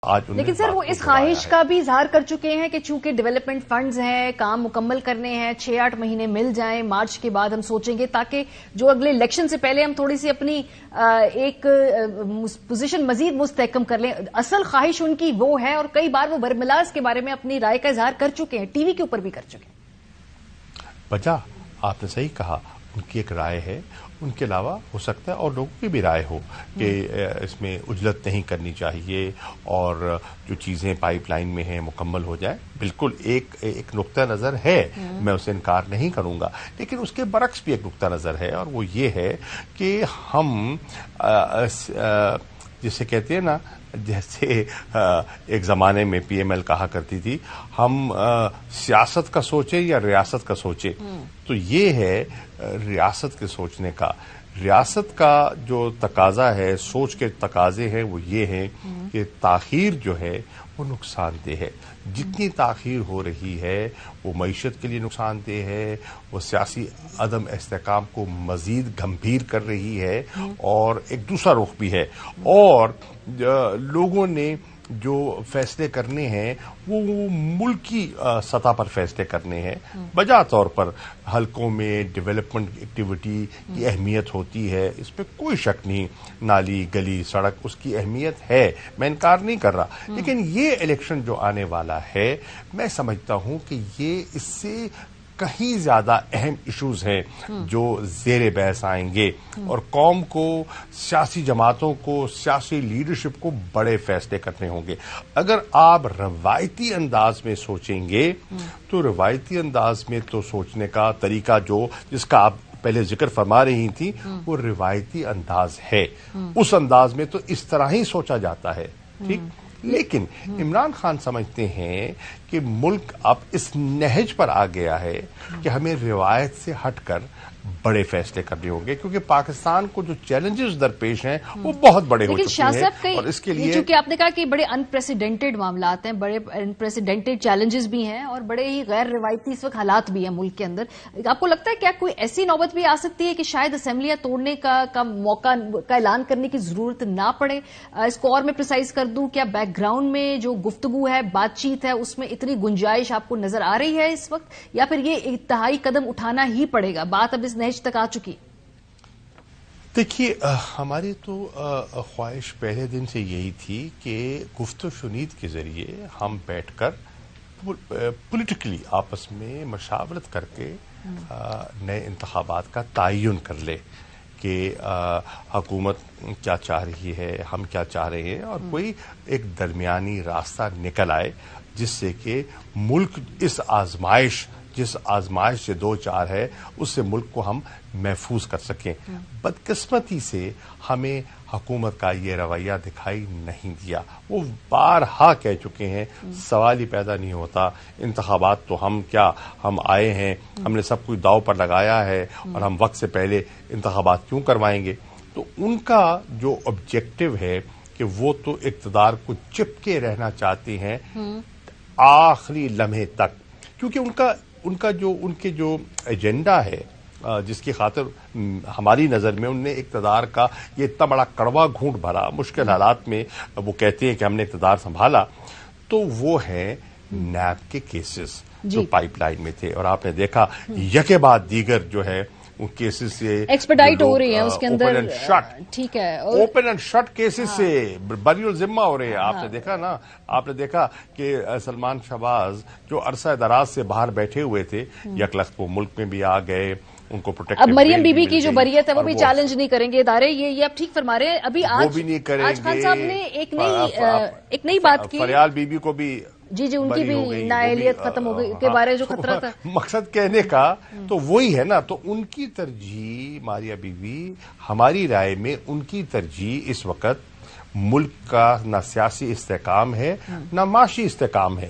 لیکن سر وہ اس خواہش کا بھی اظہار کر چکے ہیں کہ چونکہ ڈیولپمنٹ فنڈز ہیں، کام مکمل کرنے ہیں، 6-8 مہینے مل جائیں، مارچ کے بعد ہم سوچیں گے تاکہ جو اگلے الیکشن سے پہلے ہم تھوڑی سی اپنی ایک پوزیشن مزید مستحکم کر لیں۔ اصل خواہش ان کی وہ ہے، اور کئی بار وہ برملاز کے بارے میں اپنی رائے کا اظہار کر چکے ہیں، ٹی وی کے اوپر بھی کر چکے ہیں۔ بجا آپ نے صحیح کہا، ان کی ایک رائے ہے، ان کے علاوہ ہو سکتا ہے اور لوگوں کی بھی رائے ہو کہ اس میں عجلت نہیں کرنی چاہیے اور جو چیزیں پائپ لائن میں ہیں مکمل ہو جائیں۔ بالکل ایک نقطہ نظر ہے، میں اسے انکار نہیں کروں گا، لیکن اس کے برعکس بھی ایک نقطہ نظر ہے، اور وہ یہ ہے کہ ہم جسے کہتے ہیں نا، جیسے ایک زمانے میں پی ایم ایل کہا کرتی تھی، ہم سیاست کا سوچیں یا ریاست کا سوچیں، تو یہ ہے ریاست کے سوچنے کا۔ ریاست کا جو تقاضا ہے، سوچ کے تقاضے ہیں، وہ یہ ہیں کہ تاخیر جو ہے وہ نقصان دہ ہے۔ جتنی تاخیر ہو رہی ہے وہ معیشت کے لیے نقصان دہ ہے، وہ سیاسی عدم استحکام کو مزید گمبھیر کر رہی ہے، اور ایک دوسرا رخ بھی ہے، اور لوگوں نے جو فیصلے کرنے ہیں وہ ملکی سطح پر فیصلے کرنے ہیں۔ بجا طور پر حلقوں میں ڈیولپمنٹ ایکٹیویٹی کی اہمیت ہوتی ہے، اس پہ کوئی شک نہیں، نالی گلی سڑک اس کی اہمیت ہے، میں انکار نہیں کر رہا، لیکن یہ الیکشن جو آنے والا ہے میں سمجھتا ہوں کہ یہ اس سے کہیں زیادہ اہم ایشوز ہیں جو زیر بحث آئیں گے، اور قوم کو، سیاسی جماعتوں کو، سیاسی لیڈرشپ کو بڑے فیصلے کرنے ہوں گے۔ اگر آپ روایتی انداز میں سوچیں گے تو روایتی انداز میں تو سوچنے کا طریقہ جس کا آپ پہلے ذکر فرما رہی تھی وہ روایتی انداز ہے، اس انداز میں تو اس طرح ہی سوچا جاتا ہے، ٹھیک۔ لیکن عمران خان سمجھتے ہیں کہ ملک اب اس نہج پر آ گیا ہے کہ ہمیں روایت سے ہٹ کر بڑے فیصلے کرنے ہوں گے، کیونکہ پاکستان کو جو چیلنجز درپیش ہیں وہ بہت بڑے ہو چکے ہیں، اور اس کے لیے چونکہ آپ نے کہا کہ بڑے انپریسیڈنٹڈ معاملات ہیں، بڑے انپریسیڈنٹڈ چیلنجز بھی ہیں، اور بڑے ہی غیر روایتی اس وقت حالات بھی ہیں ملک کے اندر، آپ کو لگتا ہے کیا کوئی ایسی نوبت بھی آ سکتی ہے کہ شاید اسمبلیاں توڑنے کا موقع کا اعلان کرنے کی ضرورت نہ پڑے؟ اس کو اور میں پریسائز کر دوں، کیا بیک گراؤنڈ میں جو گفتگو ہے، بات چیت ہے، اس میں اتنی گنجائش آپ کو نظر آ رہی ہے اس وقت، یا پھر یہ انتہائی قدم اٹھانا ہی پڑے گا، بات اب اس نہج تک آ چکی؟ دیکھیے، ہماری تو خواہش پہلے دن سے یہی تھی کہ گفت و شنید کے ذریعے ہم بیٹھ کر پولیٹیکلی آپس میں مشاورت کر کے نئے انتخابات کا تعین کر لے کہ حکومت کیا چاہ رہی ہے، ہم کیا چاہ رہے ہیں، اور کوئی ایک درمیانی راستہ نکل آئے جس سے کہ ملک جس آزمائش سے دو چار ہے اس سے ملک کو ہم محفوظ کر سکیں۔ بدقسمتی سے ہمیں حکومت کا یہ رویہ دکھائی نہیں دیا، وہ بارہا کہہ چکے ہیں، سوال ہی پیدا نہیں ہوتا، انتخابات تو ہم آئے ہیں، ہم نے سب کچھ داؤ پر لگایا ہے، اور ہم وقت سے پہلے انتخابات کیوں کروائیں گے؟ تو ان کا جو آبجیکٹو ہے کہ وہ تو اقتدار کو چپکے رہنا چاہتے ہیں آخری لمحے تک، کیونکہ ان کے جو ایجنڈا ہے جس کی خاطر ہماری نظر میں انہوں نے اقتدار کا یہ اتنا بڑا کڑوا گھونٹ بھرا، مشکل حالات میں وہ کہتے ہیں کہ ہم نے اقتدار سنبھالا، تو وہ ہے نیب کے کیسز جو پائپ لائن میں تھے، اور آپ نے دیکھا یکے بعد دیگر جو ہے ان کیسز سے ایکسپیڈائٹ ہو رہی ہیں، اس کے اندر اوپن اینڈ شٹ، ٹھیک ہے، اوپن اینڈ شٹ کیسز سے بری الذمہ ہو رہے ہیں۔ آپ نے دیکھا کہ سلمان شہباز جو عرصہ دراز سے باہر بیٹھے ہوئے تھے، یک لخت وہ ملک میں بھی آ گئے، ان کو پروٹیکٹ، اب مریم بی بی کی جو بریت ہے وہ بھی چیلنج نہیں کریں گے ادارے، یہ آپ ٹھیک فرما رہے ہیں۔ ابھی آج خان صاحب نے ایک نئی بات کی، فریال بی بی کو بھی جی ان کی بھی نااہلیت ختم ہو گئی کے بارے جو خطرہ تھا، مقصد کہنے کا تو وہی ہے نا، تو ان کی ترجیح ماریہ بی بی، ہماری رائے میں ان کی ترجیح اس وقت ملک کا نہ سیاسی استحکام ہے نہ معاشی استحکام ہے،